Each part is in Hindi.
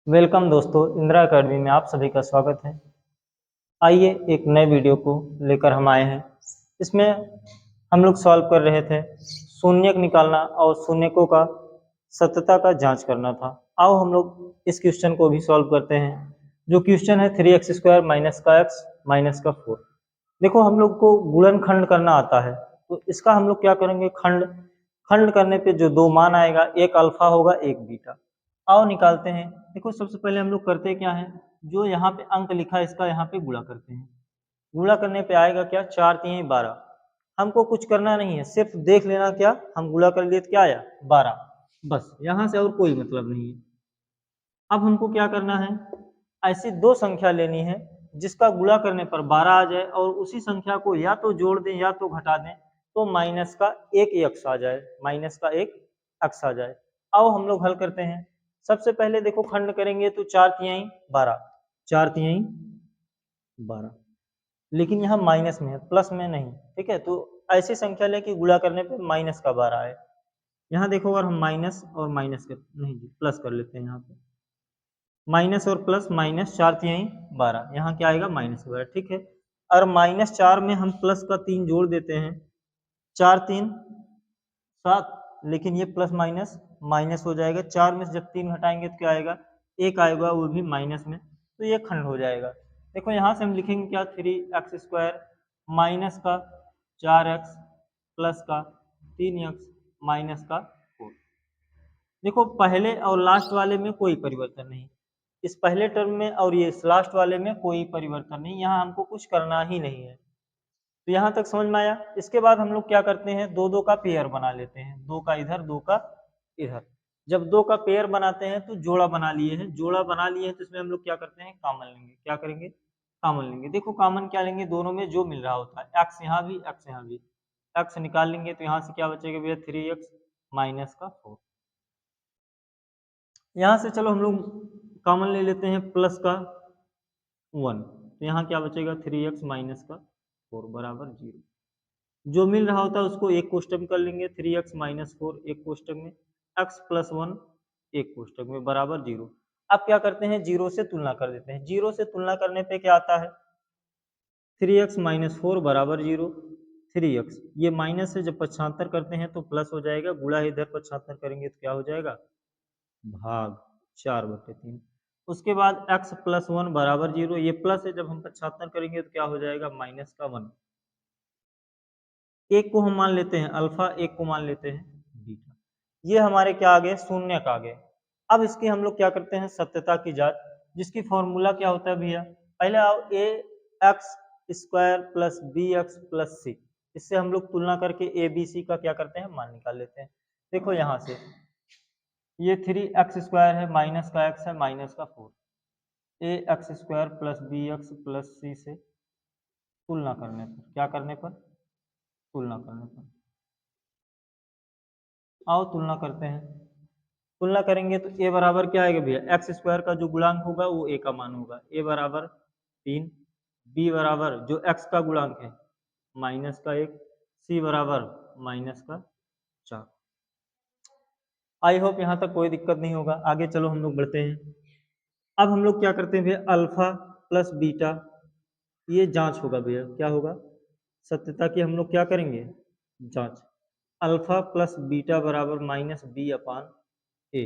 वेलकम दोस्तों, इंदिरा अकेडमी में आप सभी का स्वागत है। आइए एक नए वीडियो को लेकर हम आए हैं। इसमें हम लोग सॉल्व कर रहे थे शून्यक निकालना और शून्यकों का सत्यता का जांच करना था। आओ हम लोग इस क्वेश्चन को भी सॉल्व करते हैं। जो क्वेश्चन है 3x² माइनस का x माइनस का 4। देखो हम लोग को गुणनखंड करना आता है, तो इसका हम लोग क्या करेंगे, खंड खंड करने पे जो दो मान आएगा, एक अल्फा होगा एक बीटा। आओ निकालते हैं। देखो सबसे पहले हम लोग करते क्या है, जो यहाँ पे अंक लिखा है इसका यहाँ पे गुणा करते हैं। गुणा करने पे आएगा क्या, 4 3 12। हमको कुछ करना नहीं है, सिर्फ देख लेना क्या हम गुणा कर लिए तो क्या आया 12, बस यहाँ से और कोई मतलब नहीं है। अब हमको क्या करना है, ऐसी दो संख्या लेनी है जिसका गुणा करने पर 12 आ जाए और उसी संख्या को या तो जोड़ दें या तो घटा दें, तो माइनस का एक अक्स आ जाए, माइनस का एक अक्स आ जाए। आओ हम लोग हल करते हैं। सबसे पहले देखो खंड करेंगे तो 4 तिहाई 12, 4 तिहाई 12, लेकिन यहाँ माइनस में है, प्लस में नहीं। ठीक है, तो ऐसी संख्या लेके गुणा करने पे माइनस का 12 है। यहाँ देखो अगर हम माइनस और माइनस कर नहीं जी प्लस कर लेते हैं, यहाँ पे माइनस और प्लस, माइनस 4 तिहाई 12, यहाँ क्या आएगा माइनस 12। ठीक है, और -4 में हम प्लस का 3 जोड़ देते हैं, 4 3 7, लेकिन ये प्लस माइनस माइनस हो जाएगा। 4 में से जब 3 हटाएंगे तो क्या आएगा, एक आएगा, वो भी माइनस में, तो ये खंड हो जाएगा। देखो यहाँ से हम लिखेंगे क्या, 3x² माइनस का 4x प्लस का 3x माइनस का 4। देखो पहले और लास्ट वाले में कोई परिवर्तन नहीं, इस पहले टर्म में और ये इस लास्ट वाले में कोई परिवर्तन नहीं, यहाँ हमको कुछ करना ही नहीं है। तो यहाँ तक समझ में आया। इसके बाद हम लोग क्या करते हैं, दो दो का पेयर बना लेते हैं, दो का इधर दो का इधर। जब दो का पेयर बनाते हैं तो जोड़ा बना लिए हैं, जोड़ा बना लिए हैं तो इसमें हम लोग क्या करते हैं, कॉमन लेंगे। क्या करेंगे, कॉमन लेंगे। देखो कॉमन क्या लेंगे, दोनों में जो मिल रहा होता है, एक्स यहाँ भी एक्स यहाँ भी, एक्स निकाल लेंगे तो यहाँ से क्या बचेगा भैया, 3x माइनस का 4। यहाँ से चलो हम लोग कॉमन ले लेते हैं प्लस का 1, तो यहाँ क्या बचेगा, 3x माइनस का 4 बराबर 0। जो मिल रहा होता है उसको एक कोष्टक में कर लेंगे, 3x माइनस 4 एक कोष्टक में, x प्लस 1 एक कोष्टक में बराबर 0। अब क्या करते हैं, जीरो से तुलना कर देते हैं। जीरो से तुलना करने पे क्या आता है, 3x माइनस 4 बराबर 0। 3x ये माइनस से जब पक्षांतर करते हैं तो प्लस हो जाएगा, गुणा इधर पक्षांतर करेंगे तो क्या हो जाएगा, भाग 4/3। उसके बाद x प्लस 1 बराबर 0, ये प्लस है, जब हम पक्षांतर करेंगे तो क्या हो जाएगा, माइनस का 1। एक को हम मान लेते हैं अल्फा, एक को मान लेते हैं बीटा। ये हमारे क्या आ गए, शून्यक आ गए। अब इसकी हम लोग क्या करते हैं, सत्यता की जांच, जिसकी फॉर्मूला क्या होता है भैया, पहले आओ A X square plus B X plus C, इससे हम लोग तुलना करके ए बी सी का क्या करते हैं, मान निकाल लेते हैं। देखो यहाँ से ये 3x² है, माइनस का x है माइनस का 4, ax² plus B X plus C से तुलना करने पर, क्या करने पर, तुलना करने पर। आओ तुलना करते हैं। तुलना करेंगे तो a बराबर क्या आएगा भैया, x² का जो गुणांक होगा वो a का मान होगा, a बराबर 3, b बराबर जो x का गुणांक है माइनस का 1, c बराबर माइनस का 4। आई होप यहाँ तक कोई दिक्कत नहीं होगा। आगे चलो हम लोग बढ़ते हैं। अब हम लोग क्या करते हैं भैया, अल्फा प्लस बीटा, ये जांच होगा भैया, क्या होगा, सत्यता की हम लोग क्या करेंगे, जांच। अल्फा प्लस बीटा बराबर माइनस बी अपान ए,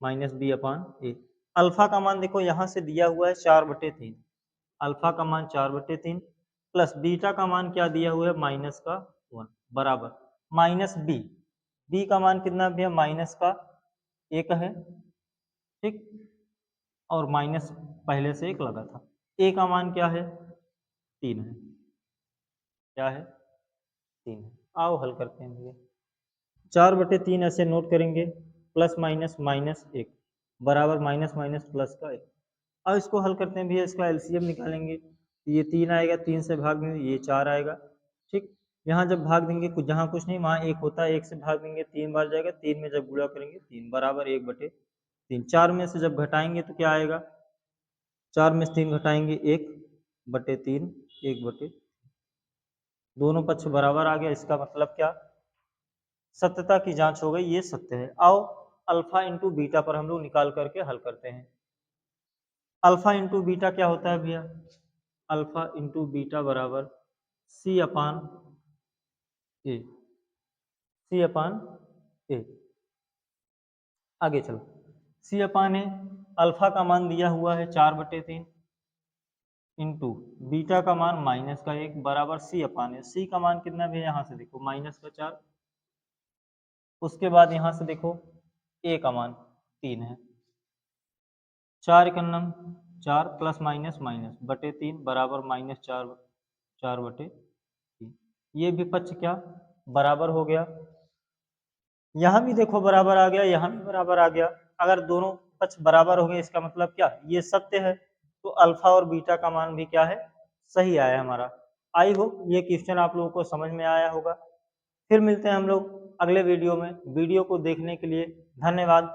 माइनस बी अपान ए। अल्फा का मान देखो यहाँ से दिया हुआ है 4/3, अल्फा का मान 4/3 प्लस बीटा का मान क्या दिया हुआ है, माइनस का 1 बराबर माइनस बी, बी का मान कितना भैया, माइनस का 1 है। ठीक, और माइनस पहले से 1 लगा था। ए का मान क्या है, 3 है, क्या है, 3 है। आओ हल करते हैं भैया। 4/3 ऐसे नोट करेंगे, प्लस माइनस माइनस 1 बराबर माइनस माइनस प्लस का 1। अब इसको हल करते हैं भैया, इसका एलसीएम निकालेंगे, ये 3 आएगा, 3 से भाग देंगे ये 4 आएगा। ठीक, यहाँ जब भाग देंगे कुछ, जहाँ कुछ नहीं वहाँ 1 होता है, 1 से भाग देंगे 3 बार जाएगा, 3 में जब गुणा करेंगे 3 बराबर 1/3। 4 में से जब घटाएंगे तो क्या आएगा, 4 में से 3 घटाएंगे 1/3, 1/, दोनों पक्ष बराबर आ गया। इसका मतलब क्या, सत्यता की जांच हो गई, ये सत्य है। आओ अल्फा इंटू बीटा पर हम लोग निकाल करके हल करते हैं। अल्फा इंटू बीटा क्या होता है भैया? अल्फा इंटू बीटा बराबर सी अपान ए, सी अपान ए। आगे चलो, सी अपान ए, अल्फा का मान दिया हुआ है 4/3 इंटू बीटा का मान -1 बराबर सी अपान ए। सी का मान कितना भी है यहाँ से देखो -4, उसके बाद यहाँ से देखो ए का मान 3 है, 4×9 4 प्लस माइनस माइनस बटे 3 बराबर -4 4/3। ये विपक्ष क्या बराबर हो गया, यहाँ भी देखो बराबर आ गया, यहाँ भी बराबर आ गया। अगर दोनों पक्ष बराबर हो गए इसका मतलब क्या, ये सत्य है, तो अल्फा और बीटा का मान भी क्या है, सही आया हमारा। आई होप ये क्वेश्चन आप लोगों को समझ में आया होगा। फिर मिलते हैं हम लोग अगले वीडियो में। वीडियो को देखने के लिए धन्यवाद।